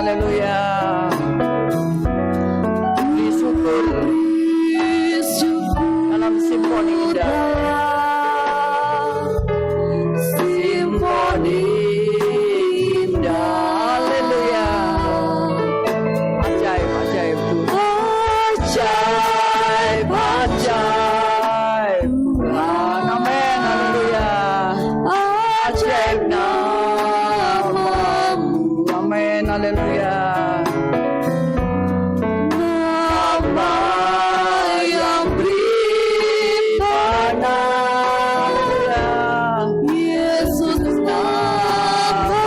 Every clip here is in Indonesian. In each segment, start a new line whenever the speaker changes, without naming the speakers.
haleluya. Beri syukur dalam simfoni indah. Simfoni indah, haleluya. Ajaib, ajaib Tuhan. Ajaib, ajaib Tuhan. Amin, haleluya. Ajaib namamu. Amin, haleluya. Nama yang beribadah, Yesus namanya.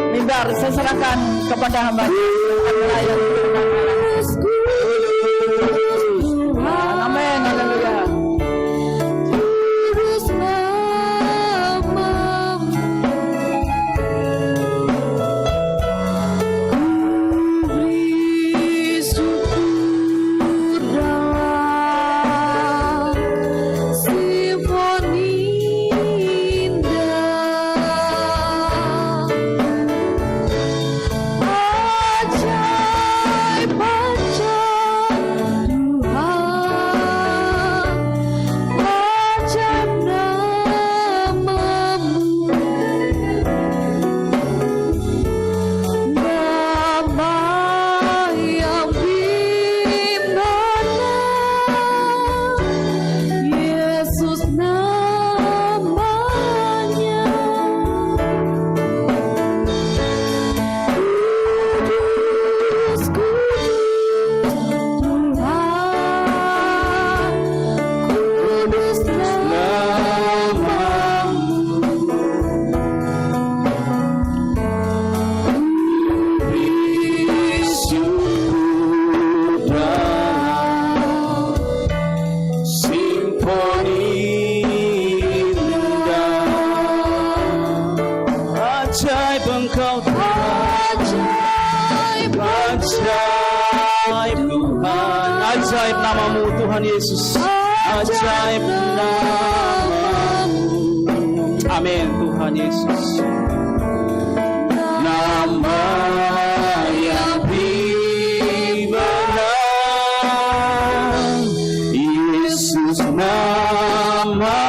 Mimbar, saya serahkan kepada hamba akan melayani Tuhan. Amin, haleluya. Ajaib Engkau Tuhan, ajaib Tuhan, ajaib namamu Tuhan Yesus, ajaib namamu. Amin Tuhan Yesus. Nama yang beribadah, Yesus namanya.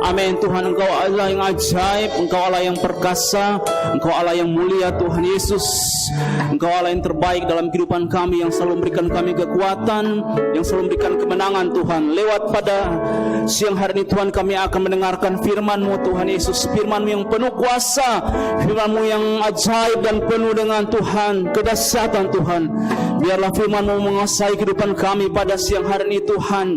Amin Tuhan, Engkau Allah yang ajaib, Engkau Allah yang perkasa, Engkau Allah yang mulia Tuhan Yesus. Engkau Allah yang terbaik dalam kehidupan kami, yang selalu memberikan kami kekuatan, yang selalu memberikan kemenangan Tuhan. Lewat pada siang hari ini Tuhan, kami akan mendengarkan firman-Mu Tuhan Yesus, firman-Mu yang penuh kuasa, firman-Mu yang ajaib dan penuh dengan Tuhan kedahsyatan Tuhan. Biarlah firman-Mu menguasai kehidupan kami pada siang hari ini Tuhan.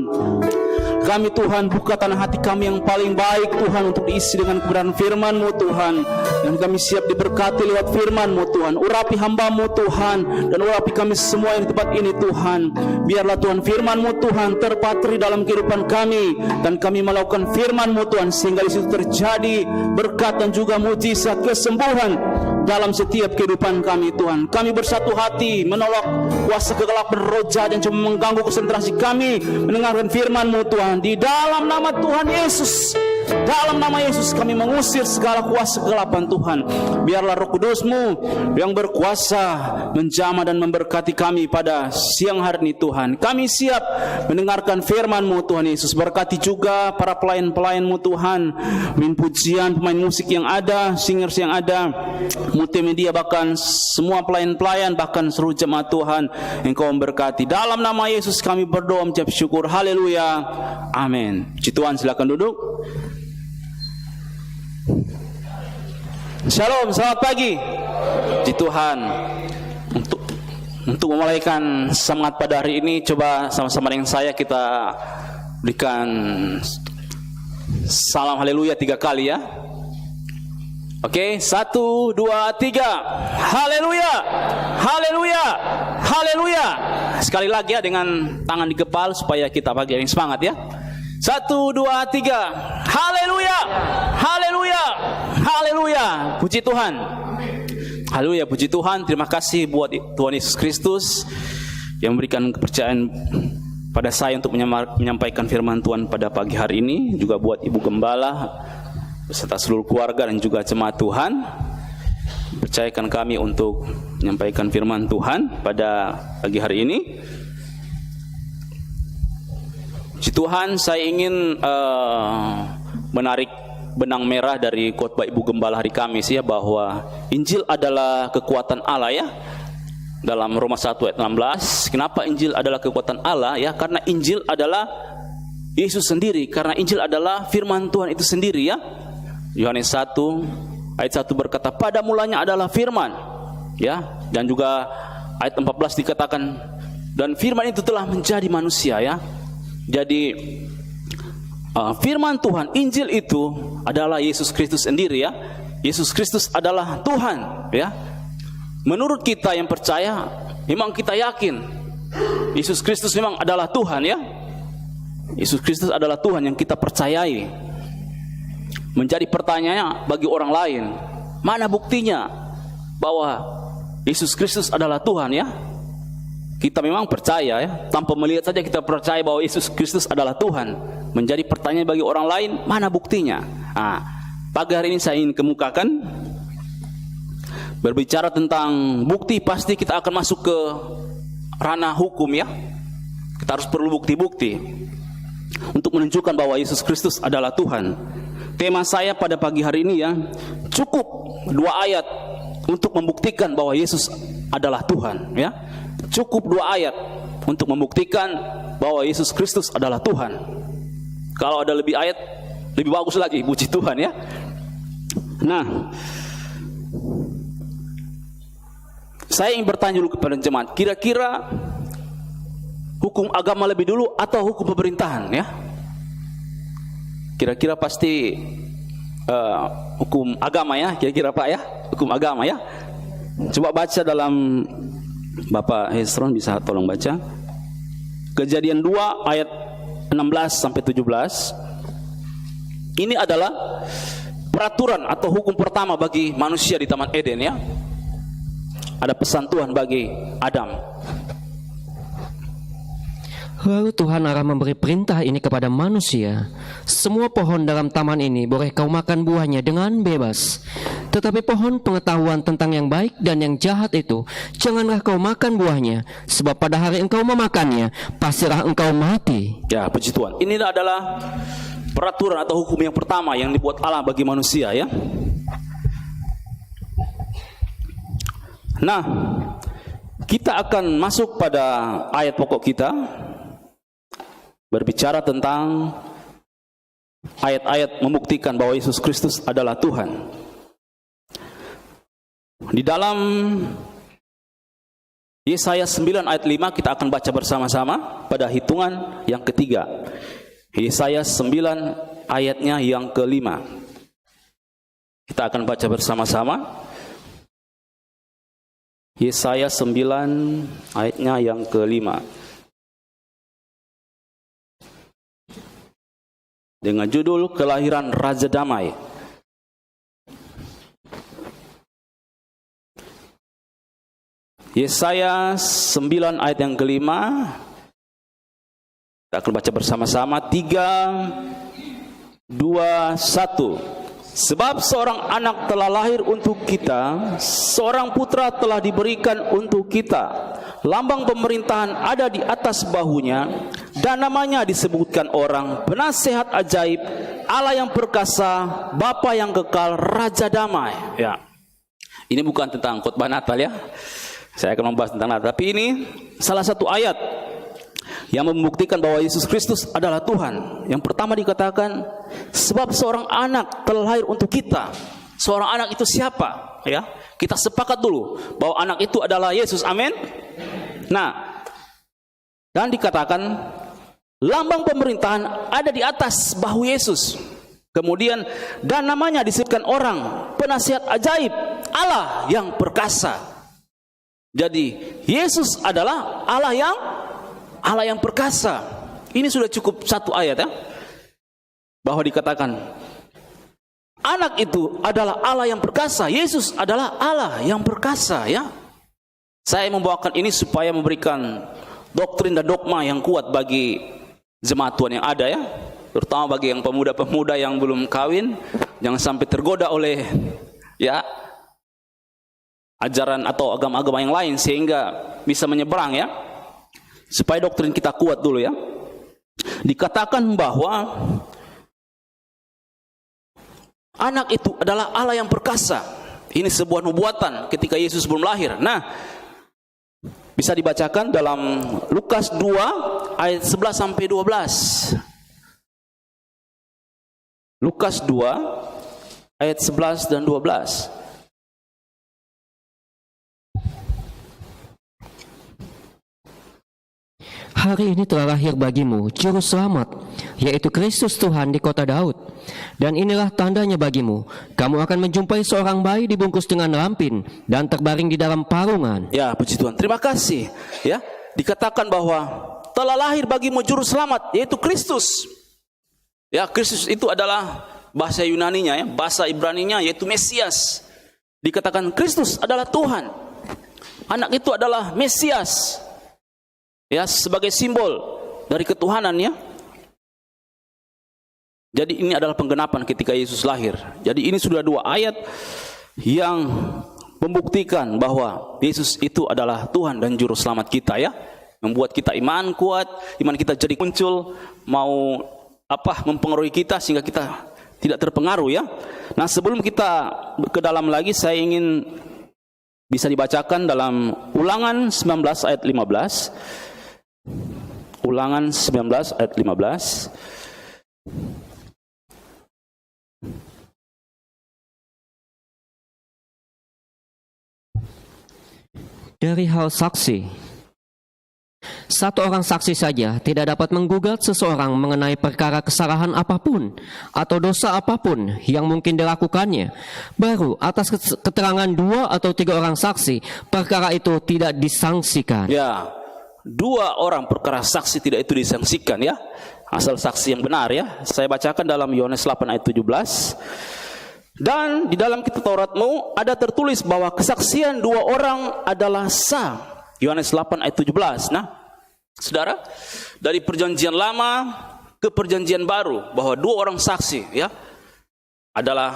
Kami Tuhan, buka tanah hati kami yang paling baik Tuhan, untuk diisi dengan kebenaran firman-Mu Tuhan. Dan kami siap diberkati lewat firman-Mu Tuhan. Urapi hamba-Mu Tuhan, dan urapi kami semua yang di tempat ini Tuhan. Biarlah Tuhan firman-Mu Tuhan terpatri dalam kehidupan kami, dan kami melakukan firman-Mu Tuhan, sehingga di situ terjadi berkat dan juga mujizat kesembuhan dalam setiap kehidupan kami Tuhan. Kami bersatu hati menolak kuasa kegelapan roh jahat yang cuma mengganggu konsentrasi kami mendengarkan firman-Mu Tuhan. Di dalam nama Tuhan Yesus, dalam nama Yesus kami mengusir segala kuasa kegelapan Tuhan. Biarlah Roh Kudus-Mu yang berkuasa menjamah dan memberkati kami pada siang hari ini Tuhan. Kami siap mendengarkan firman-Mu Tuhan Yesus. Berkati juga para pelayan-pelayan-Mu Tuhan, pemain pujian, pemain musik yang ada, singers yang ada, multimedia, bahkan semua pelayan-pelayan, bahkan seluruh jemaat Tuhan, Engkau memberkati. Dalam nama Yesus kami berdoa mengucap syukur. Haleluya. Amin. Puji Tuhan, silakan duduk. Shalom, selamat pagi. Puji Tuhan. Untuk memulaikan semangat pada hari ini, coba sama-sama dengan saya kita berikan salam haleluya 3 kali ya. Oke, 1, 2, 3. Haleluya, haleluya, haleluya. Sekali lagi ya, dengan tangan di kepala supaya kita pagi yang semangat ya. 1, 2, 3. Haleluya, haleluya, haleluya. Puji Tuhan. Haleluya, puji Tuhan. Terima kasih buat Tuhan Yesus Kristus yang memberikan kepercayaan pada saya untuk menyampaikan firman Tuhan pada pagi hari ini. Juga buat Ibu Gembala beserta seluruh keluarga dan juga jemaat Tuhan, percayakan kami untuk menyampaikan firman Tuhan pada pagi hari ini. Puji Tuhan, saya ingin menarik benang merah dari khotbah Ibu Gembala hari Kamis ya, bahwa Injil adalah kekuatan Allah ya. Dalam Roma 1 ayat 16, kenapa Injil adalah kekuatan Allah ya? Karena Injil adalah Yesus sendiri, karena Injil adalah firman Tuhan itu sendiri ya. Yohanes 1 ayat 1 berkata, pada mulanya adalah firman ya, dan juga ayat 14 dikatakan, dan firman itu telah menjadi manusia ya. Jadi firman Tuhan, Injil itu adalah Yesus Kristus sendiri ya. Yesus Kristus adalah Tuhan ya. Menurut kita yang percaya, memang kita yakin Yesus Kristus memang adalah Tuhan ya. Yesus Kristus adalah Tuhan yang kita percayai. Menjadi pertanyaannya bagi orang lain, mana buktinya bahwa Yesus Kristus adalah Tuhan ya? Kita memang percaya ya, tanpa melihat saja kita percaya bahwa Yesus Kristus adalah Tuhan. Menjadi pertanyaan bagi orang lain, mana buktinya? Nah, pagi hari ini saya ingin kemukakan, berbicara tentang bukti, pasti kita akan masuk ke ranah hukum ya. Kita harus perlu bukti-bukti untuk menunjukkan bahwa Yesus Kristus adalah Tuhan. Tema saya pada pagi hari ini ya, cukup 2 ayat untuk membuktikan bahwa Yesus adalah Tuhan ya. Cukup 2 ayat untuk membuktikan bahwa Yesus Kristus adalah Tuhan. Kalau ada lebih ayat, lebih bagus lagi, puji Tuhan ya. Nah, saya ingin bertanya dulu kepada jemaat, kira-kira hukum agama lebih dulu atau hukum pemerintahan ya? Kira-kira pasti hukum agama ya, kira-kira Pak ya, hukum agama ya. Coba baca dalam, Bapak Hesron bisa tolong baca Kejadian 2 ayat 16 sampai 17. Ini adalah peraturan atau hukum pertama bagi manusia di Taman Eden ya. Ada pesan Tuhan bagi Adam.
Lalu Tuhan Allah memberi perintah ini kepada manusia, semua pohon dalam taman ini boleh kau makan buahnya dengan bebas, tetapi pohon pengetahuan tentang yang baik dan yang jahat itu janganlah kau makan buahnya, sebab pada hari engkau memakannya pastilah engkau mati.
Ya, puji Tuhan. Ini adalah peraturan atau hukum yang pertama yang dibuat Allah bagi manusia ya. Nah, kita akan masuk pada ayat pokok kita, berbicara tentang ayat-ayat membuktikan bahwa Yesus Kristus adalah Tuhan. Di dalam Yesaya 9 ayat 5 kita akan baca bersama-sama pada hitungan yang ketiga. Yesaya 9 ayatnya yang kelima. Kita akan baca bersama-sama. Yesaya 9 ayatnya yang kelima. Dengan judul Kelahiran Raja Damai. Yesaya 9 ayat yang kelima. Kita akan baca bersama-sama. 3, 2, 1. Sebab seorang anak telah lahir untuk kita, seorang putra telah diberikan untuk kita. Lambang pemerintahan ada di atas bahunya, dan namanya disebutkan orang Penasehat Ajaib, Allah yang perkasa, Bapa yang kekal, Raja Damai. Ya, ini bukan tentang khotbah Natal ya. Saya akan membahas tentang Natal, tapi ini salah satu ayat yang membuktikan bahwa Yesus Kristus adalah Tuhan. Yang pertama dikatakan, sebab seorang anak telah lahir untuk kita. Seorang anak itu siapa? Ya, kita sepakat dulu bahwa anak itu adalah Yesus. Amin. Nah, dan dikatakan lambang pemerintahan ada di atas bahu Yesus. Kemudian dan namanya disebutkan orang Penasihat Ajaib, Allah yang perkasa. Jadi Yesus adalah Allah yang perkasa. Ini sudah cukup satu ayat ya, bahwa dikatakan anak itu adalah Allah yang perkasa. Yesus adalah Allah yang perkasa ya. Saya membawakan ini supaya memberikan doktrin dan dogma yang kuat bagi jemaat Tuhan yang ada ya, terutama bagi yang pemuda-pemuda yang belum kawin, Jangan sampai tergoda oleh ya ajaran atau agama-agama yang lain sehingga bisa menyeberang ya. Supaya doktrin kita kuat dulu ya. Dikatakan bahwa anak itu adalah Allah yang perkasa. Ini sebuah nubuatan ketika Yesus belum lahir. Nah, bisa dibacakan dalam Lukas 2 ayat 11 sampai 12. Lukas 2 ayat 11 dan 12.
Hari ini telah lahir bagimu Juru Selamat, yaitu Kristus Tuhan di kota Daud. Dan inilah tandanya bagimu, kamu akan menjumpai seorang bayi dibungkus dengan lampin dan terbaring di dalam parungan.
Ya, puji Tuhan. Terima kasih. Ya, dikatakan bahwa telah lahir bagimu Juru Selamat, yaitu Kristus. Ya, Kristus itu adalah bahasa Yunaninya ya, bahasa Ibraninya yaitu Mesias. Dikatakan Kristus adalah Tuhan. Anak itu adalah Mesias. Ya, sebagai simbol dari ketuhanan ya. Jadi ini adalah penggenapan ketika Yesus lahir. Jadi ini sudah dua ayat yang membuktikan bahwa Yesus itu adalah Tuhan dan Juru Selamat kita ya. Membuat kita iman kuat, iman kita jadi muncul, mau mempengaruhi kita sehingga kita tidak terpengaruh ya. Nah, sebelum kita ke dalam lagi, saya ingin bisa dibacakan dalam Ulangan 19 ayat 15. Ulangan 19 ayat 15.
Dari hal saksi, satu orang saksi saja tidak dapat menggugat seseorang mengenai perkara kesalahan apapun atau dosa apapun yang mungkin dilakukannya. Baru atas keterangan 2 atau 3 orang saksi, perkara itu tidak disangsikan.
Ya, 2 orang perkara saksi tidak itu disangsikan ya. Asal saksi yang benar ya. Saya bacakan dalam Yohanes 8 ayat 17. Dan di dalam kitab Tauratmu ada tertulis bahwa kesaksian 2 orang adalah sah. Yohanes 8 ayat 17. Nah, saudara, dari perjanjian lama ke perjanjian baru, bahwa 2 orang saksi ya adalah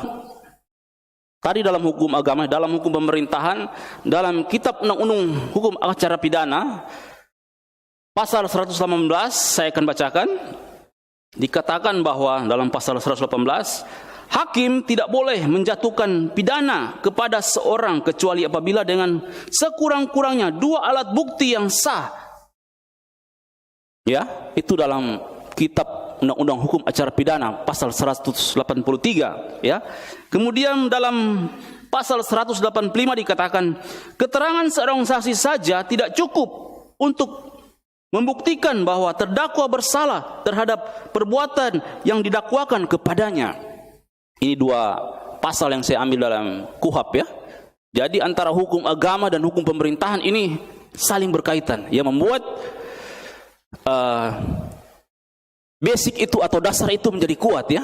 tadi dalam hukum agama, dalam hukum pemerintahan, dalam kitab undang-undang hukum acara pidana pasal 118 saya akan bacakan. Dikatakan bahwa dalam pasal 118 hakim tidak boleh menjatuhkan pidana kepada seorang kecuali apabila dengan sekurang-kurangnya 2 alat bukti yang sah. Ya, itu dalam kitab Undang-Undang Hukum Acara Pidana pasal 183 ya. Kemudian dalam pasal 185 dikatakan keterangan seorang saksi saja tidak cukup untuk membuktikan bahwa terdakwa bersalah terhadap perbuatan yang didakwakan kepadanya. Ini 2 pasal yang saya ambil dalam KUHP ya. Jadi antara hukum agama dan hukum pemerintahan ini saling berkaitan. Yang membuat basic itu atau dasar itu menjadi kuat ya.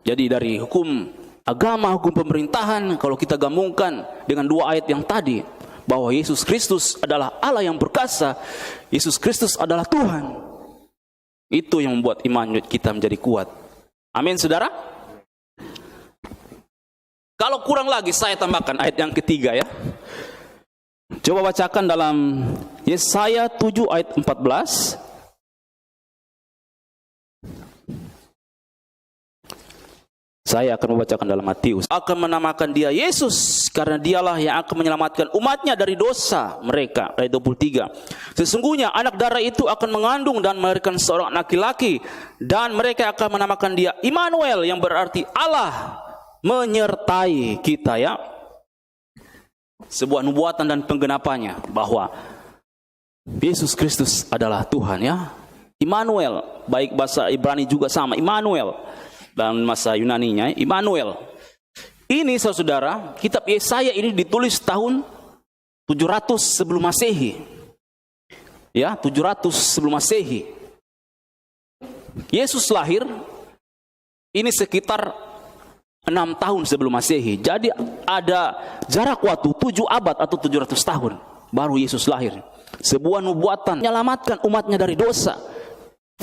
Jadi dari hukum agama, hukum pemerintahan, kalau kita gabungkan dengan 2 ayat yang tadi, bahwa Yesus Kristus adalah Allah yang perkasa, Yesus Kristus adalah Tuhan, itu yang membuat iman kita menjadi kuat. Amin saudara. Kalau kurang lagi saya tambahkan ayat yang ketiga ya. Coba bacakan dalam Yesaya 7 ayat 14. Saya akan membacakan dalam Matius. Akan menamakan dia Yesus karena dialah yang akan menyelamatkan umatnya dari dosa mereka. Ayat 23. Sesungguhnya anak darah itu akan mengandung dan melahirkan seorang laki-laki dan mereka akan menamakan dia Immanuel yang berarti Allah menyertai kita ya. Sebuah nubuatan dan penggenapannya bahwa Yesus Kristus adalah Tuhan ya. Immanuel, baik bahasa Ibrani juga sama Immanuel. Dan masa Yunaninya Immanuel. Ini saudara, kitab Yesaya ini ditulis tahun 700 sebelum Masehi. Ya, 700 sebelum Masehi. Yesus lahir ini sekitar 6 tahun sebelum Masehi. Jadi ada jarak waktu 7 abad atau 700 tahun baru Yesus lahir. Sebuah nubuatan menyelamatkan umatnya dari dosa,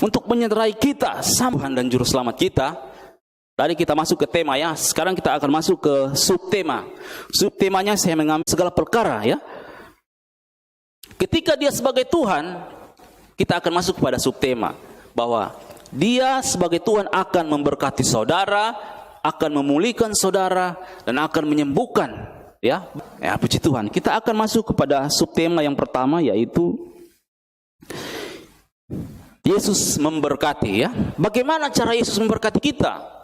untuk menyertai kita, Tuhan dan Juru Selamat kita. Tadi kita masuk ke tema ya. Sekarang kita akan masuk ke subtema. Subtemanya saya mengambil segala perkara ya. Ketika dia sebagai Tuhan, kita akan masuk kepada subtema bahwa dia sebagai Tuhan akan memberkati saudara, akan memulihkan saudara, dan akan menyembuhkan. Ya, puji Tuhan. Kita akan masuk kepada subtema yang pertama, yaitu Yesus memberkati ya. Bagaimana cara Yesus memberkati kita?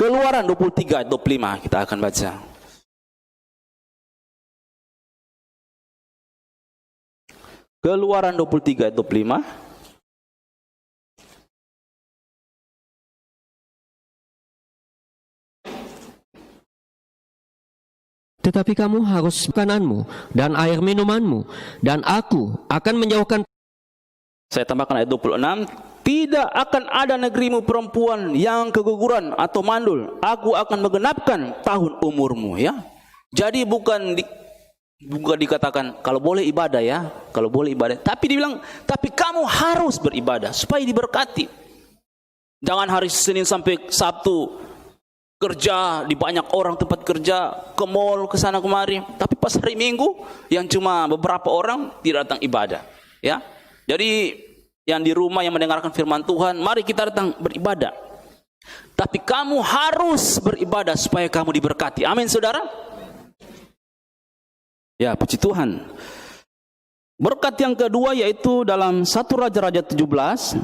Keluaran 23 ayat 25 kita akan baca. Keluaran 23 ayat 25.
Tetapi kamu harus makananmu dan air minumanmu, dan aku akan menjauhkan.
Saya tambahkan ayat 26. Tidak akan ada negerimu perempuan yang keguguran atau mandul. Aku akan menggenapkan tahun umurmu ya. Jadi bukan dikatakan kalau boleh ibadah ya, kalau boleh ibadah. Tapi dibilang, tapi kamu harus beribadah supaya diberkati. Jangan hari Senin sampai Sabtu kerja di banyak orang tempat kerja, ke mall, ke sana kemari. Tapi pas hari Minggu yang cuma beberapa orang tidak datang ibadah. Ya, jadi yang di rumah yang mendengarkan firman Tuhan, mari kita datang beribadah. Tapi kamu harus beribadah supaya kamu diberkati. Amin, saudara. Ya, puji Tuhan. Berkat yang kedua yaitu dalam 1 Raja-Raja 17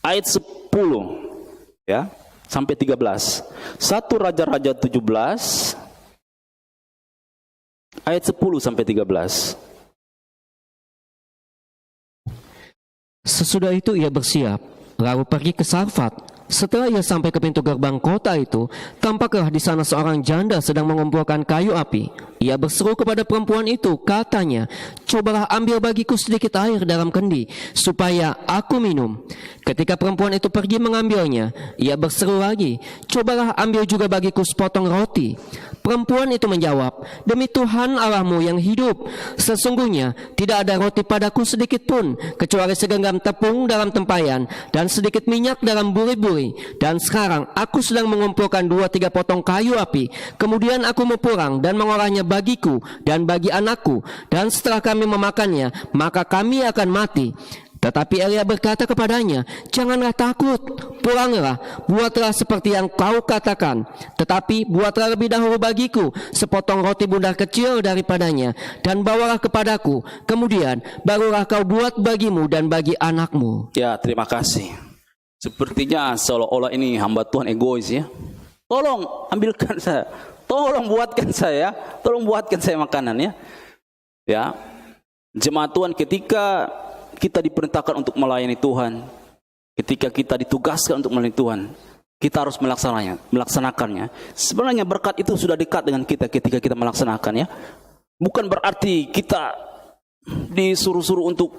ayat 10 ya. Sampai 13. 1 Raja-Raja 17 ayat 10 sampai 13.
Sesudah itu ia bersiap, lalu pergi ke Sarfat. Setelah ia sampai ke pintu gerbang kota itu, tampaklah di sana seorang janda sedang mengumpulkan kayu api. Ia berseru kepada perempuan itu, katanya, "Cobalah ambil bagiku sedikit air dalam kendi, supaya aku minum." Ketika perempuan itu pergi mengambilnya, ia berseru lagi, "Cobalah ambil juga bagiku sepotong roti." Perempuan itu menjawab, "Demi Tuhan Allahmu yang hidup, sesungguhnya tidak ada roti padaku sedikit pun, kecuali segenggam tepung dalam tempayan, dan sedikit minyak dalam buri-buri. Dan sekarang aku sedang mengumpulkan 2-3 potong kayu api. Kemudian aku mau pulang dan mengolahnya bagiku dan bagi anakku, dan setelah kami memakannya, maka kami akan mati." Tetapi Elia berkata kepadanya, "Janganlah takut, pulanglah, buatlah seperti yang kau katakan. Tetapi buatlah lebih dahulu bagiku sepotong roti bundar kecil daripadanya, dan bawalah kepadaku. Kemudian barulah kau buat bagimu dan bagi anakmu."
Ya, terima kasih. Sepertinya seolah-olah ini hamba Tuhan egois ya. Tolong ambilkan saya, tolong buatkan saya, tolong buatkan saya makanan ya. Ya, jemaat Tuhan, ketika kita diperintahkan untuk melayani Tuhan, ketika kita ditugaskan untuk melayani Tuhan, kita harus melaksanakannya. Sebenarnya berkat itu sudah dekat dengan kita ketika kita melaksanakannya. Bukan berarti kita disuruh-suruh untuk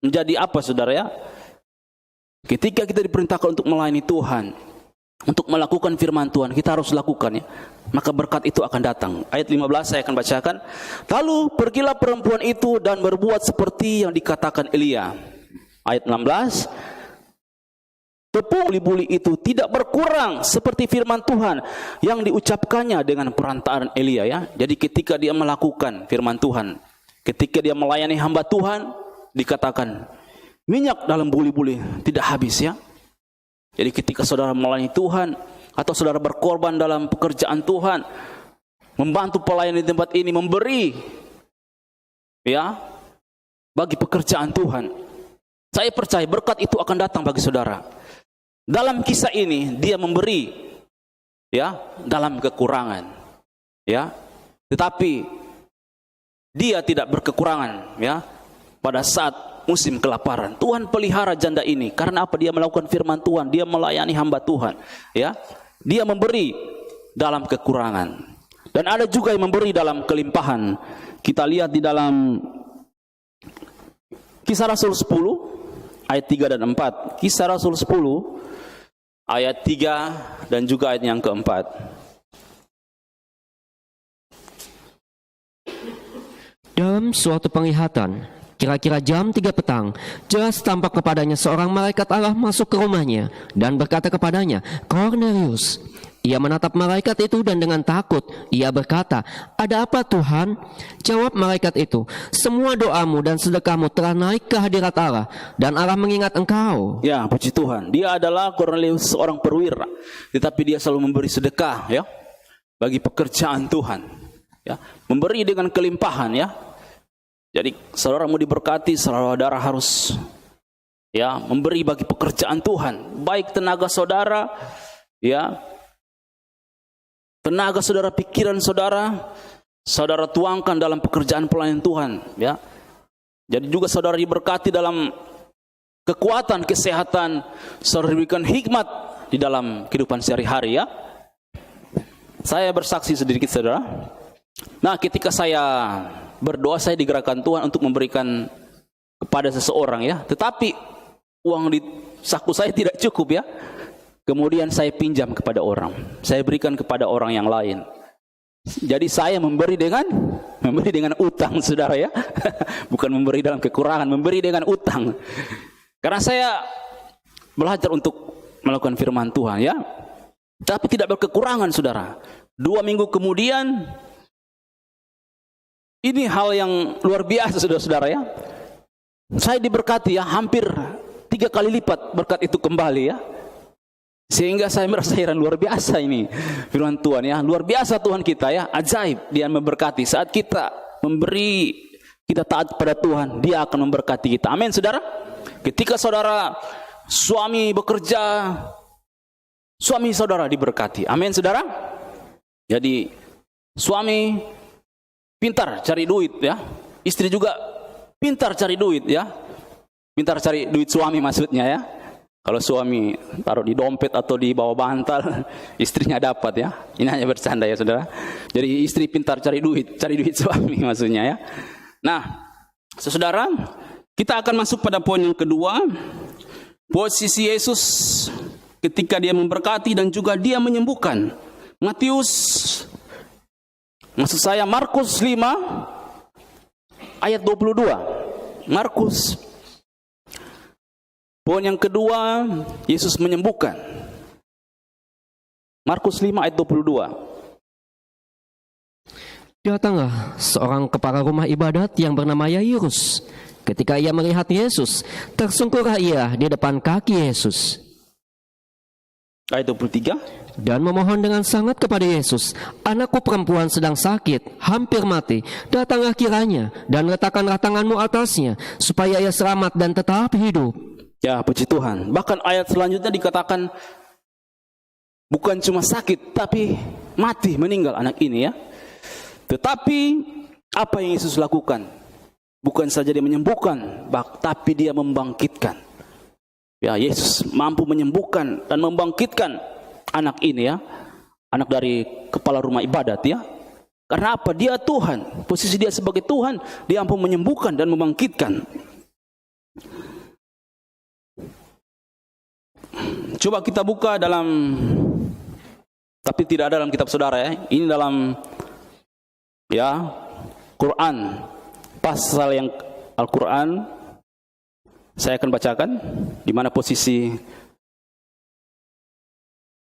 menjadi apa, saudara ya. Ketika kita diperintahkan untuk melayani Tuhan, untuk melakukan firman Tuhan, kita harus lakukan ya. Maka berkat itu akan datang. Ayat 15 saya akan bacakan. Lalu pergilah perempuan itu dan berbuat seperti yang dikatakan Elia. Ayat 16. Tepung buli-buli itu tidak berkurang seperti firman Tuhan yang diucapkannya dengan perantaraan Elia ya. Jadi ketika dia melakukan firman Tuhan, ketika dia melayani hamba Tuhan, dikatakan minyak dalam buli-buli tidak habis ya. Jadi ketika saudara melayani Tuhan, atau saudara berkorban dalam pekerjaan Tuhan, membantu pelayan di tempat ini, memberi ya bagi pekerjaan Tuhan, saya percaya berkat itu akan datang bagi saudara. Dalam kisah ini dia memberi ya dalam kekurangan ya, tetapi dia tidak berkekurangan ya pada saat musim kelaparan. Tuhan pelihara janda ini karena apa? Dia melakukan firman Tuhan, dia melayani hamba Tuhan ya. Dia memberi dalam kekurangan, dan ada juga yang memberi dalam kelimpahan. Kita lihat di dalam Kisah Rasul 10 ayat 3 dan 4. Kisah Rasul 10 ayat 3 dan juga ayat yang keempat.
Dalam suatu penglihatan, Kira-kira jam 3 petang, jelas tampak kepadanya seorang malaikat Allah masuk ke rumahnya dan berkata kepadanya, "Cornelius." Ia menatap malaikat itu dan dengan takut ia berkata, "Ada apa Tuhan?" Jawab malaikat itu, "Semua doamu dan sedekahmu telah naik ke hadirat Allah dan Allah mengingat engkau."
Ya, puji Tuhan. Dia adalah Cornelius, seorang perwira, tetapi dia selalu memberi sedekah, ya, bagi pekerjaan Tuhan, ya, memberi dengan kelimpahan, ya. Jadi saudara mau diberkati, saudara harus, ya, memberi bagi pekerjaan Tuhan, baik tenaga saudara, ya, tenaga saudara, pikiran saudara, saudara tuangkan dalam pekerjaan pelayanan Tuhan, ya. Jadi juga saudara diberkati dalam kekuatan, kesehatan, saudara diberikan hikmat di dalam kehidupan sehari-hari, ya. Saya bersaksi sedikit, saudara. Nah, ketika saya berdoa, saya digerakkan Tuhan untuk memberikan kepada seseorang, ya. Tetapi uang di saku saya tidak cukup, ya. Kemudian saya pinjam kepada orang, saya berikan kepada orang yang lain. Jadi saya memberi dengan utang, saudara, ya. Bukan memberi dalam kekurangan, memberi dengan utang. Karena saya belajar untuk melakukan firman Tuhan, ya. Tapi tidak berkekurangan, saudara. 2 minggu kemudian, ini hal yang luar biasa, saudara-saudara, ya. Saya diberkati, ya, hampir 3 kali lipat berkat itu kembali, ya. Sehingga saya merasa heran, luar biasa ini firman Tuhan, ya. Luar biasa Tuhan kita, ya. Ajaib, Dia memberkati. Saat kita memberi, kita taat pada Tuhan, Dia akan memberkati kita. Amin, saudara. Ketika saudara suami bekerja, suami saudara diberkati. Amin, saudara. Jadi suami pintar cari duit, ya. Istri juga pintar cari duit, ya. Pintar cari duit suami maksudnya, ya. Kalau suami taruh di dompet atau di bawah bantal, istrinya dapat, ya. Ini hanya bercanda, ya, saudara. Jadi istri pintar cari duit suami maksudnya, ya. Nah, saudara, kita akan masuk pada poin yang kedua. Posisi Yesus ketika Dia memberkati dan juga Dia menyembuhkan. Markus 5 ayat 22. Markus, poin yang kedua, Yesus menyembuhkan. Markus 5 ayat 22.
Datanglah seorang kepala rumah ibadat yang bernama Yairus. Ketika ia melihat Yesus, tersungkurlah ia di depan kaki Yesus.
Ayat 23.
Dan memohon dengan sangat kepada Yesus, "Anakku perempuan sedang sakit, hampir mati. Datanglah kiranya dan letakkanlah tanganmu atasnya, supaya ia selamat dan tetap hidup."
Ya, puji Tuhan. Bahkan ayat selanjutnya dikatakan bukan cuma sakit, tapi mati, meninggal anak ini, ya. Tetapi apa yang Yesus lakukan? Bukan saja Dia menyembuhkan, tapi Dia membangkitkan. Ya, Yesus mampu menyembuhkan dan membangkitkan anak ini, ya. Anak dari kepala rumah ibadat, ya. Karena apa? Dia Tuhan. Posisi Dia sebagai Tuhan, Dia mampu menyembuhkan dan membangkitkan. Coba kita buka dalam, tapi tidak ada dalam kitab saudara, ya. Ini dalam, ya, Quran. Pasal yang Al-Quran saya akan bacakan di mana posisi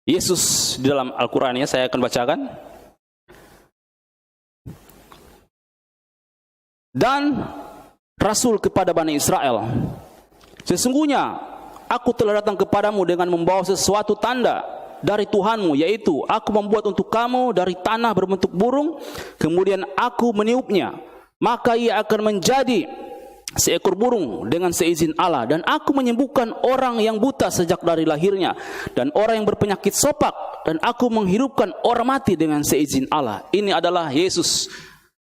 Yesus di dalam Al-Quran, ya. Saya akan bacakan. Dan Rasul kepada Bani Israel, "Sesungguhnya Aku telah datang kepadamu dengan membawa sesuatu tanda dari Tuhanmu, yaitu aku membuat untuk kamu dari tanah berbentuk burung, kemudian aku meniupnya, maka ia akan menjadi seekor burung dengan seizin Allah, dan aku menyembuhkan orang yang buta sejak dari lahirnya, dan orang yang berpenyakit sopak, dan aku menghidupkan orang mati dengan seizin Allah." Ini adalah Yesus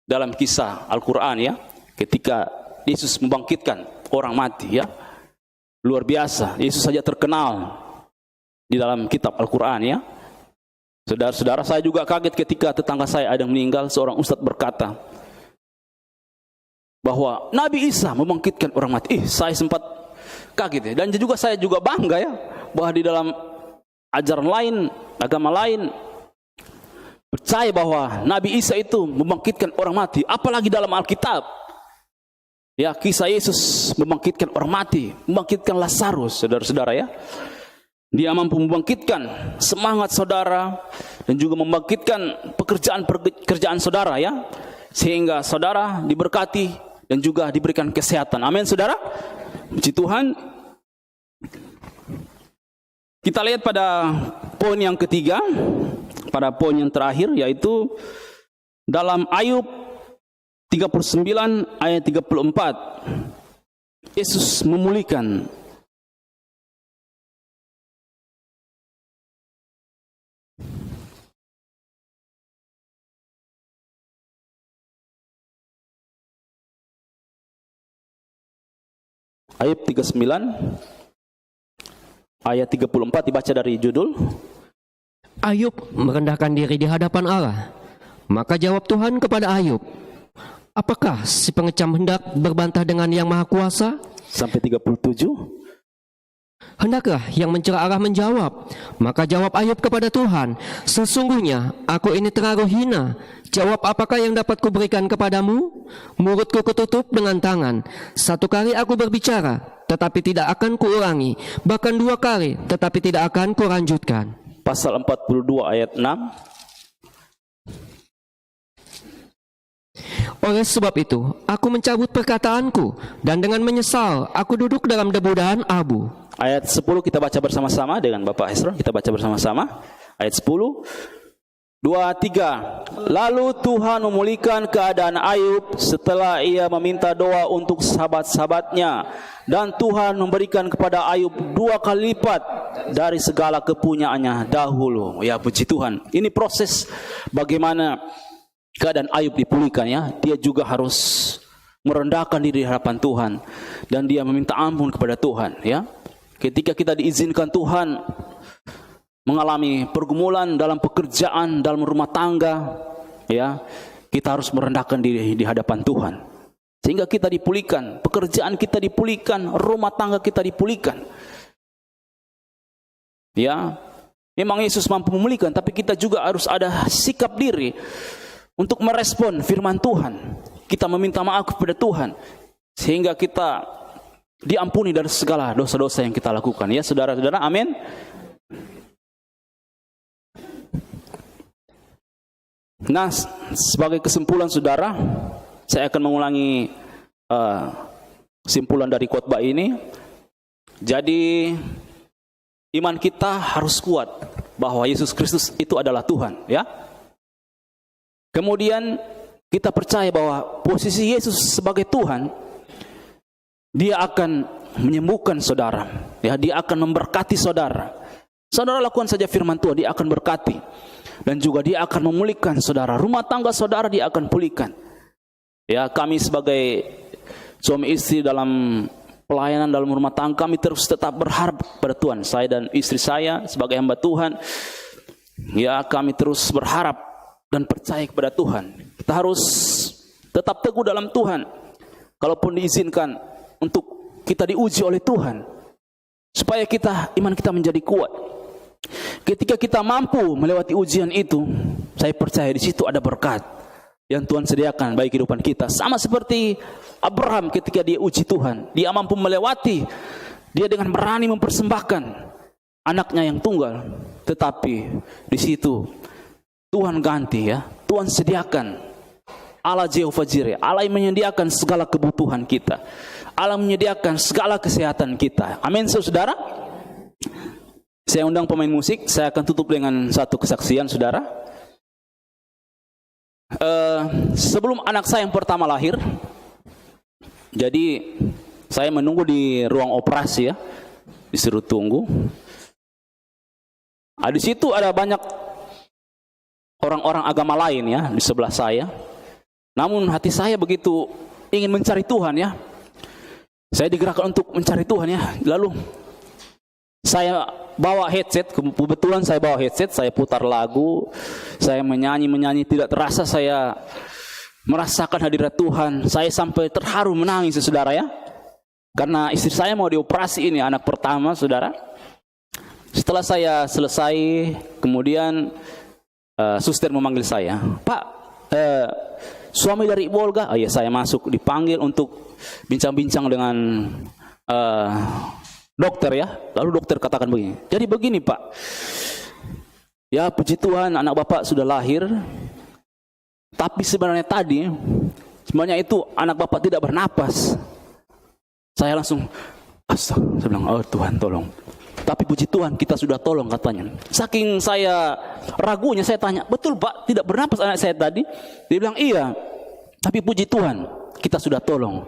dalam kisah Al-Quran, ya. Ketika Yesus membangkitkan orang mati, ya. Luar biasa. Yesus saja terkenal di dalam kitab Al-Quran, ya. Saudara-saudara, saya juga kaget ketika tetangga saya ada yang meninggal. Seorang ustadz berkata bahwa Nabi Isa membangkitkan orang mati. Saya sempat kaget, ya. Dan juga saya juga bangga, ya, bahwa di dalam ajaran lain, agama lain percaya bahwa Nabi Isa itu membangkitkan orang mati. Apalagi dalam Alkitab. Ya, kisah Yesus membangkitkan orang mati, membangkitkan Lazarus, saudara-saudara ya. Dia mampu membangkitkan semangat saudara dan juga membangkitkan pekerjaan saudara ya. Sehingga saudara diberkati dan juga diberikan kesehatan. Amin, saudara. Puji Tuhan. Kita lihat pada poin yang ketiga, pada poin yang terakhir, yaitu dalam Ayub 39 ayat 34. Yesus memulihkan. Ayub 39 ayat 34 dibaca dari judul.
Ayub merendahkan diri di hadapan Allah. Maka jawab Tuhan kepada Ayub, apakah si pengecam hendak berbantah dengan yang Maha Kuasa?
Sampai 37.
Hendaklah yang mencela Allah menjawab. Maka jawab Ayub kepada Tuhan, sesungguhnya aku ini terlalu hina. Jawab apakah yang dapat kuberikan kepadamu? Mulutku kututup dengan tangan. 1 kali aku berbicara, tetapi tidak akan kuulangi. Bahkan 2 kali, tetapi tidak akan kulanjutkan.
Pasal 42 ayat 6.
Oleh sebab itu, aku mencabut perkataanku, dan dengan menyesal, aku duduk dalam debu dan abu.
Ayat 10 kita baca bersama-sama dengan Bapak Hesron. Kita baca bersama-sama. Ayat 10. 2, 3. Lalu Tuhan memulihkan keadaan Ayub setelah ia meminta doa untuk sahabat-sahabatnya. Dan Tuhan memberikan kepada Ayub 2 kali lipat dari segala kepunyaannya dahulu. Ya, puji Tuhan. Ini proses bagaimana keadaan Ayub dipulihkan ya. Dia juga harus merendahkan diri di hadapan Tuhan. Dan dia meminta ampun kepada Tuhan ya. Ketika kita diizinkan Tuhan mengalami pergumulan dalam pekerjaan, dalam rumah tangga, ya, kita harus merendahkan diri di hadapan Tuhan. Sehingga kita dipulihkan, pekerjaan kita dipulihkan, rumah tangga kita dipulihkan. Ya, memang Yesus mampu memulihkan, tapi kita juga harus ada sikap diri untuk merespon firman Tuhan. Kita meminta maaf kepada Tuhan, sehingga kita diampuni dari segala dosa-dosa yang kita lakukan. Ya, saudara-saudara, amin. Nah, sebagai kesimpulan saudara, saya akan mengulangi kesimpulan dari khotbah ini. Jadi, iman kita harus kuat bahwa Yesus Kristus itu adalah Tuhan, ya. Kemudian kita percaya bahwa posisi Yesus sebagai Tuhan, Dia akan menyembuhkan saudara, ya, Dia akan memberkati saudara. Saudara lakukan saja firman Tuhan, Dia akan berkati. Dan juga Dia akan memulihkan saudara. Rumah tangga saudara Dia akan pulihkan. Ya, kami sebagai suami istri dalam pelayanan dalam rumah tangga, kami terus tetap berharap pada Tuhan. Saya dan istri saya sebagai hamba Tuhan, ya, kami terus berharap dan percaya kepada Tuhan. Kita harus tetap teguh dalam Tuhan. Kalaupun diizinkan untuk kita diuji oleh Tuhan, supaya iman kita menjadi kuat. Ketika kita mampu melewati ujian itu, saya percaya di situ ada berkat yang Tuhan sediakan bagi kehidupan kita. Sama seperti Abraham ketika dia uji Tuhan, dia mampu melewati, dia dengan berani mempersembahkan anaknya yang tunggal. Tetapi di situ Tuhan ganti, ya, Tuhan sediakan. Allah Jehovah Jireh, Allah yang menyediakan segala kebutuhan kita, Allah menyediakan segala kesehatan kita. Amin, saudara. Saya undang pemain musik. Saya akan tutup dengan satu kesaksian, saudara. Sebelum anak saya yang pertama lahir, jadi saya menunggu di ruang operasi, ya, disuruh tunggu. Di situ ada banyak orang-orang agama lain, ya, di sebelah saya. Namun hati saya begitu ingin mencari Tuhan, ya. Saya digerakkan untuk mencari Tuhan, ya. Lalu saya bawa headset, kebetulan saya bawa headset, saya putar lagu, saya menyanyi, tidak terasa saya merasakan hadirat Tuhan. Saya sampai terharu menangis, saudara, ya. Karena istri saya mau dioperasi ini, anak pertama, saudara. Setelah saya selesai, kemudian suster memanggil saya, "Pak, suami dari Ibu Olga. Oh ya, saya masuk, dipanggil untuk bincang-bincang dengan dokter ya. Lalu dokter katakan begini, jadi begini Pak, ya puji Tuhan anak Bapak sudah lahir, tapi sebenarnya itu anak Bapak tidak bernapas. Saya langsung astaga, saya bilang, oh Tuhan tolong. Tapi puji Tuhan kita sudah tolong katanya. Saking saya ragunya, saya tanya, betul Pak tidak bernapas anak saya tadi? Dia bilang iya, tapi puji Tuhan kita sudah tolong.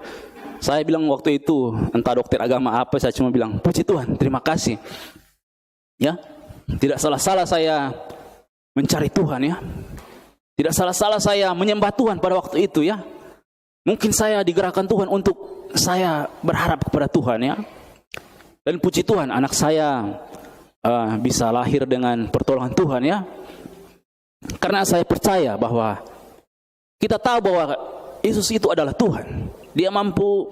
Saya bilang waktu itu, entah dokter agama apa, saya cuma bilang, puji Tuhan, terima kasih. Ya, tidak salah-salah saya mencari Tuhan ya. Tidak salah-salah saya menyembah Tuhan pada waktu itu ya. Mungkin saya digerakkan Tuhan untuk saya berharap kepada Tuhan ya. Dan puji Tuhan anak saya bisa lahir dengan pertolongan Tuhan ya. Karena saya percaya bahwa kita tahu bahwa Yesus itu adalah Tuhan. Dia mampu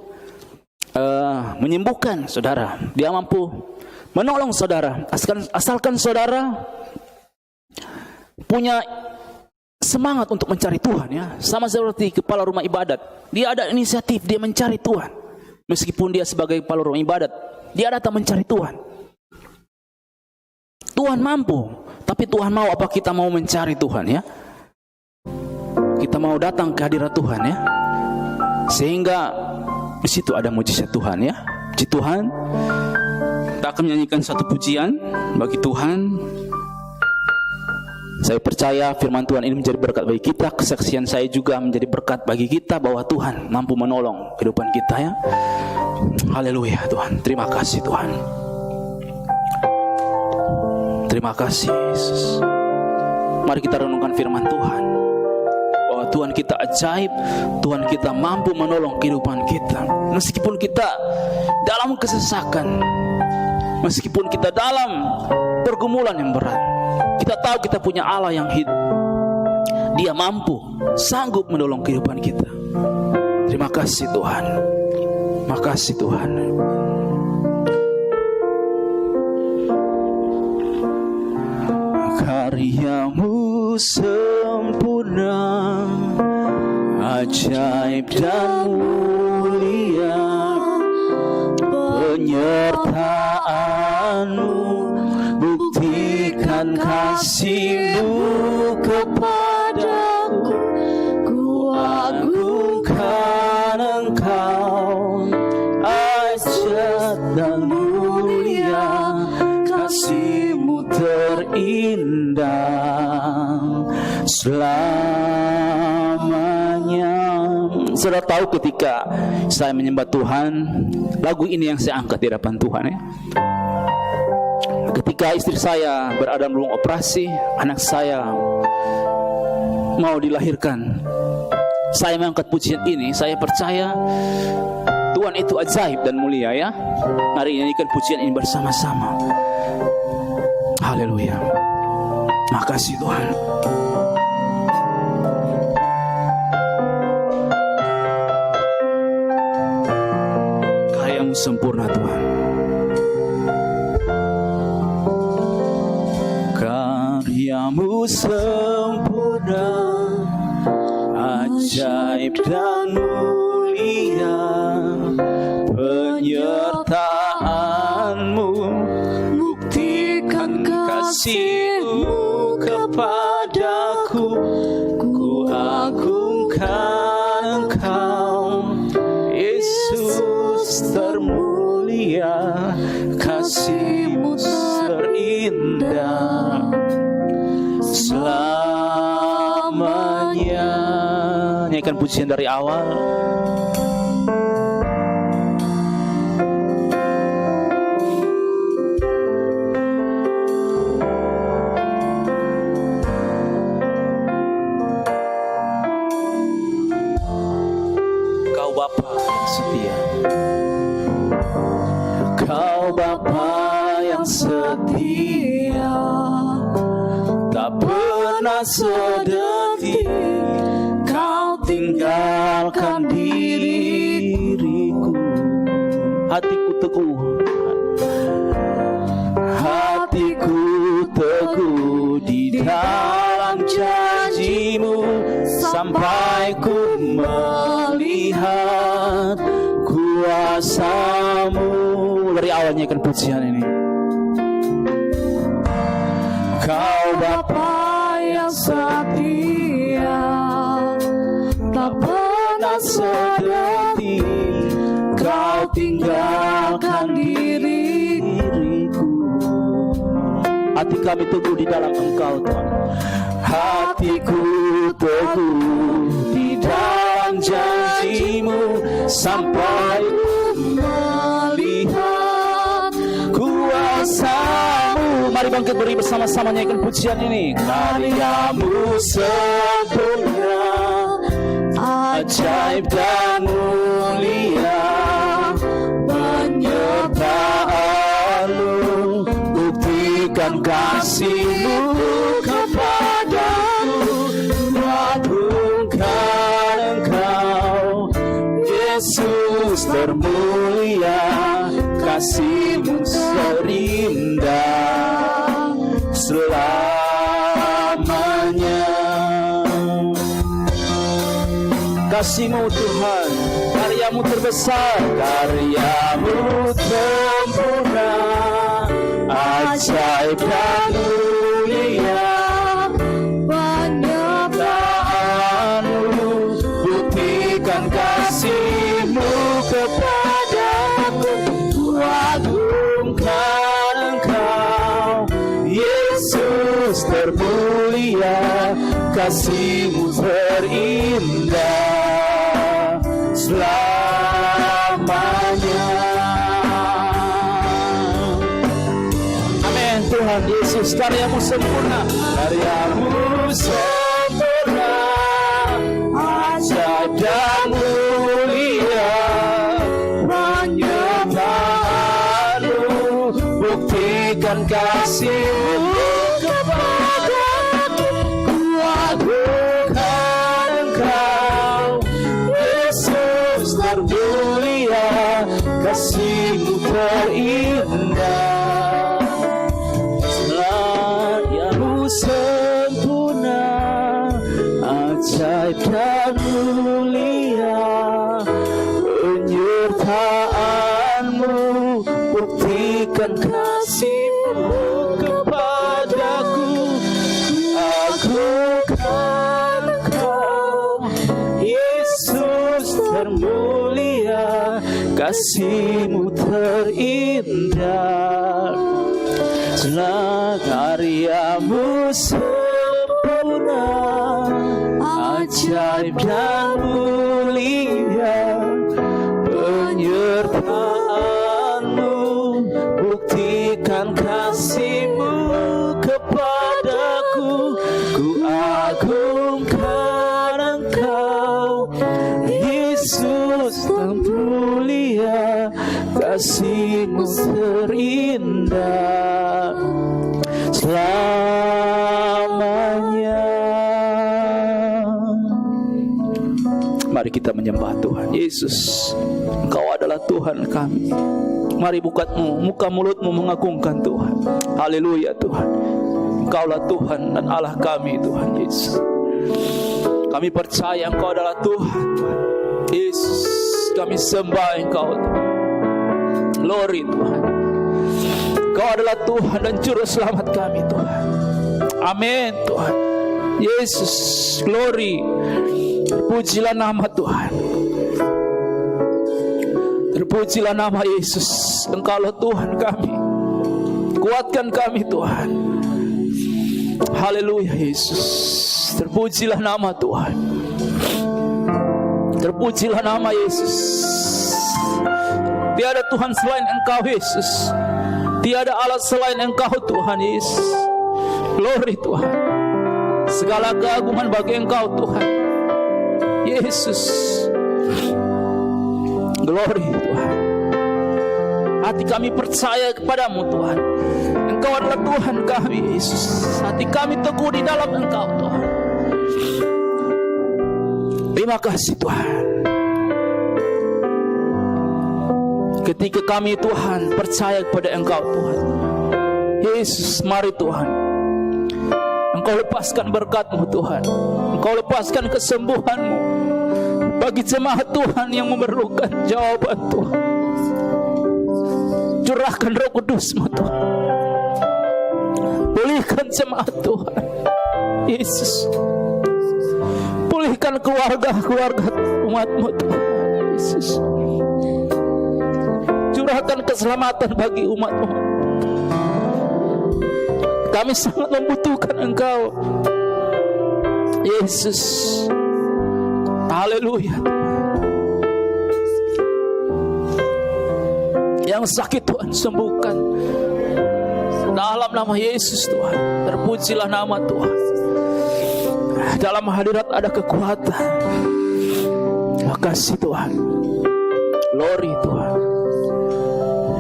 menyembuhkan saudara. Dia mampu menolong saudara. Asalkan saudara punya semangat untuk mencari Tuhan ya. Sama seperti kepala rumah ibadat. Dia ada inisiatif, dia mencari Tuhan. Meskipun dia sebagai kepala rumah ibadat, dia datang mencari Tuhan. Tuhan mampu, tapi Tuhan mau apa kita mau mencari Tuhan ya. Kita mau datang ke hadirat Tuhan ya. Sehingga di situ ada mujizat Tuhan ya. Puji Tuhan. Kita akan menyanyikan satu pujian bagi Tuhan. Saya percaya firman Tuhan ini menjadi berkat bagi kita. Kesaksian saya juga menjadi berkat bagi kita bahwa Tuhan mampu menolong kehidupan kita ya. Haleluya Tuhan. Terima kasih Tuhan. Terima kasih Yesus. Mari kita renungkan firman Tuhan. Bahwa Tuhan kita ajaib. Tuhan kita mampu menolong kehidupan kita. Meskipun kita dalam kesesakan. Meskipun kita dalam pergumulan yang berat. Kita tahu kita punya Allah yang hidup. Dia mampu, sanggup menolong kehidupan kita. Terima kasih Tuhan. Terima kasih Tuhan. Karyamu sempurna, ajaib dan mulia, penyertaanmu buktikan kasih-Mu kepadaku. Ku agungkan Engkau, ajaib dan mulia, kasih-Mu terindah selamanya. Saudara tahu ketika saya menyembah Tuhan, lagu ini yang saya angkat di hadapan Tuhan ya. Ketika istri saya berada dalam ruang operasi, anak saya mau dilahirkan, saya mengangkat pujian ini. Saya percaya Tuhan itu ajaib dan mulia ya. Mari nyanyikan pujian ini bersama-sama. Haleluya. Makasih Tuhan. Karyamu sempurna Tuhan. Karyamu sempurna, ajaib dan mulia, penyertaan-Mu buktikan kasih-Mu kepadaku. Ku agungkan Engkau, Yesus termulia, kasih-Mu terindah selamanya. Nyanyikan pujian dari awal. Kau Bapa yang setia, Kau Bapa yang setia, tak pernah sedetik Kau tinggalkan diriku. Hatiku teguh, hatiku teguh di dalam janji-Mu sampai ku melihat kuasa-Mu. Dari awalnya kan pujian ini. Kau Bapa yang setia, tak pernah sedetik Kau tinggalkan diriku. Hati kami teguh di dalam Engkau, Tuhan. Hatiku teguh di dalam janji-Mu sampai melihat kuasa-Mu. Mari bangkit beri bersama-sama nyanyikan pujian ini. Karya-Mu sempurna, ajaib dan mulia, penyertaan-Mu, buktikan kasih-Mu kepadaku. Mengagungkan Engkau, Yesus termulia, kasih-Mu terindah selamanya. Kasih-Mu Tuhan, karya-Mu terbesar, karya-Mu sempurna, ajaib dan mulia, penyertaan-Mu, buktikan kasih-Mu kepadaku. Kuagungkan Engkau, Yesus termulia, kasih-Mu terindah selamanya. Amin. Tuhan Yesus, karya-Mu sempurna, karya-Mu sempurna, ajaib dan mulia, penyertaan-Mu, buktikan kasih-Mu kepadaku. Kuagungkan Engkau, Yesus termulia, kasih-Mu terindah. Karya-Mu sempurna, ajaib dan mulia, penyertaan-Mu, buktikan kasih-Mu kepadaku. Agungkan Engkau, Yesus termulia, kasih-Mu terindah. Karya-Mu sempurna, ajaib dan mulia, penyertaan-Mu, buktikan kasih-Mu kepadaku. Kuagungkan Engkau, Yesus termulia, kasih-Mu terindah selamanya. Mari kita menyembah Tuhan Yesus. Engkau adalah Tuhan kami. Mari buka muka mulutmu mengagungkan Tuhan. Haleluya Tuhan. Engkaulah Tuhan dan Allah kami, Tuhan Yesus. Kami percaya Engkau adalah Tuhan, Tuhan Yesus. Kami sembah Engkau, Tuhan. Glory Tuhan. Engkau adalah Tuhan dan Juru Selamat kami, Tuhan. Amin Tuhan. Yesus, glory. Terpujilah nama Tuhan. Terpujilah nama Yesus. Engkaulah Tuhan kami. Kuatkan kami Tuhan. Haleluya Yesus. Terpujilah nama Tuhan. Terpujilah nama Yesus. Tiada Tuhan selain Engkau Yesus. Tiada alat selain Engkau Tuhan Yesus. Glory Tuhan. Segala keagungan bagi Engkau Tuhan Yesus. Glory Tuhan. Hati kami percaya kepadamu Tuhan. Engkau adalah Tuhan kami Yesus. Hati kami teguh di dalam Engkau Tuhan. Terima kasih Tuhan. Ketika kami Tuhan percaya kepada Engkau Tuhan Yesus, mari Tuhan Engkau lepaskan berkat-Mu Tuhan. Engkau lepaskan kesembuhan-Mu bagi jemaat Tuhan yang memerlukan jawaban Tuhan. Curahkan Roh Kudus-Mu Tuhan. Pulihkan jemaat Tuhan Yesus. Pulihkan keluarga-keluarga umat-Mu Tuhan Yesus. Curahkan keselamatan bagi umat-Mu. Kami sangat membutuhkan Engkau Yesus. Haleluya. Yang sakit Tuhan sembuhkan dalam nama Yesus Tuhan. Terpujilah nama Tuhan. Dalam hadirat ada kekuatan. Terima kasih Tuhan. Glory Tuhan.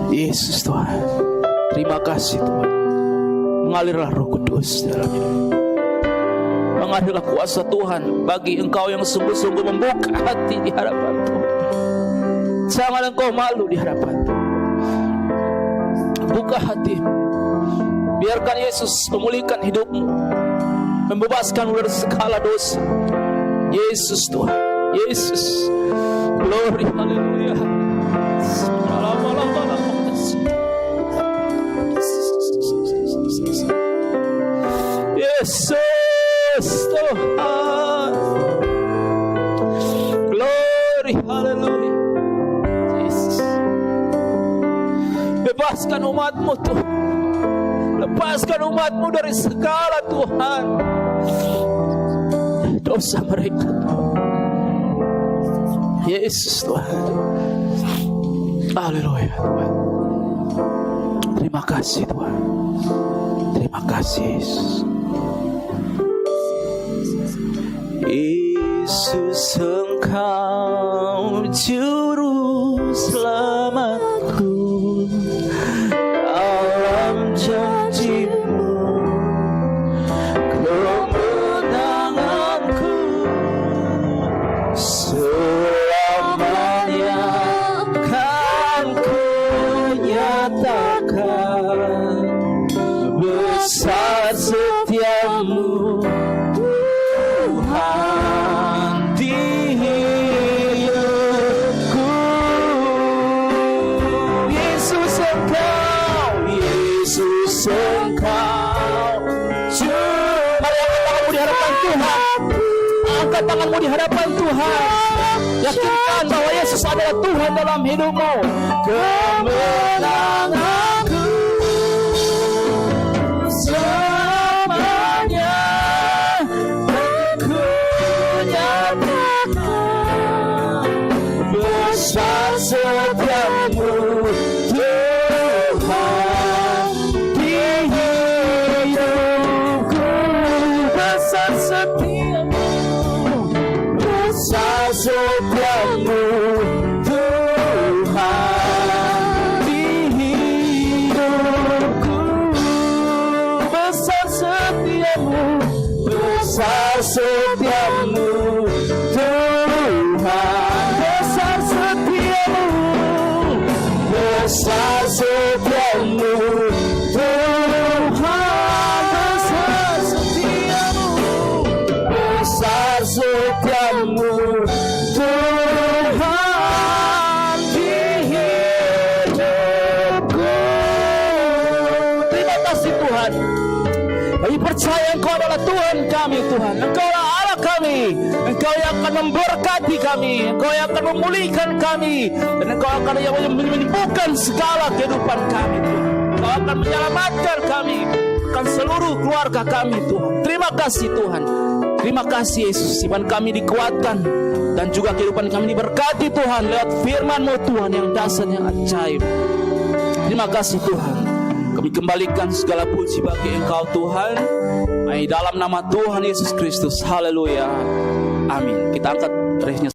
Yesus Tuhan. Terima kasih Tuhan. Mengalirlah Roh Kudus dalam hidup. Mengalirlah kuasa Tuhan bagi engkau yang sungguh-sungguh membuka hati di hadapan Tuhan. Jangan engkau malu di hadapan Tuhan. Buka hati. Biarkan Yesus memulihkan hidupmu, membebaskanmu dari segala dosa. Yesus Tuhan. Yesus. Glory. Haleluya. Yesus Tuhan. Glory. Haleluya. Yesus. Bebaskan umat-Mu Tuhan. Lepaskan umat-Mu dari segala Tuhan dosa mereka. Yesus Tuhan. Haleluya Tuhan. Terima kasih Tuhan. Terima kasih Yesus. Yesus Engkau juru selamatku, dalam janji-Mu kemenanganku selamanya kan ku nyatakan besar setiamu Tuhan di hidupku. Yesus Engkau mari angkat tanganmu di hadapan Tuhan. Angkat tanganmu di hadapan Tuhan. Yakinkan bahwa Yesus adalah Tuhan dalam hidupmu. Kemenanganku selamanya aku nyatakan besar setiamu Tuhan di hidupku. Besar setiamu, besar setiamu Tuhan di hidupku. Besar setiamu, besar setiamu Tuhan. Besar setiamu, besar setiamu Tuhan. Besar setiamu, besar setiamu Tuhan di hidupku. Terima kasih Tuhan. Kami percaya Engkau adalah Tuhan kami Tuhan. Engkau adalah Allah kami. Engkau yang akan memberkati kami. Engkau yang akan memulihkan kami. Dan Engkau akan yang menyembuhkan segala kehidupan kami Tuhan. Engkau akan menyelamatkan kami, akan seluruh keluarga kami Tuhan. Terima kasih Tuhan. Terima kasih Yesus. Iman kami dikuatkan dan juga kehidupan kami diberkati Tuhan lewat firman-Mu Tuhan yang dahsyat, yang ajaib. Terima kasih Tuhan. Kami kembalikan segala puji bagi Engkau Tuhan. Dalam nama Tuhan Yesus Kristus. Haleluya. Amin. Kita angkat resnya.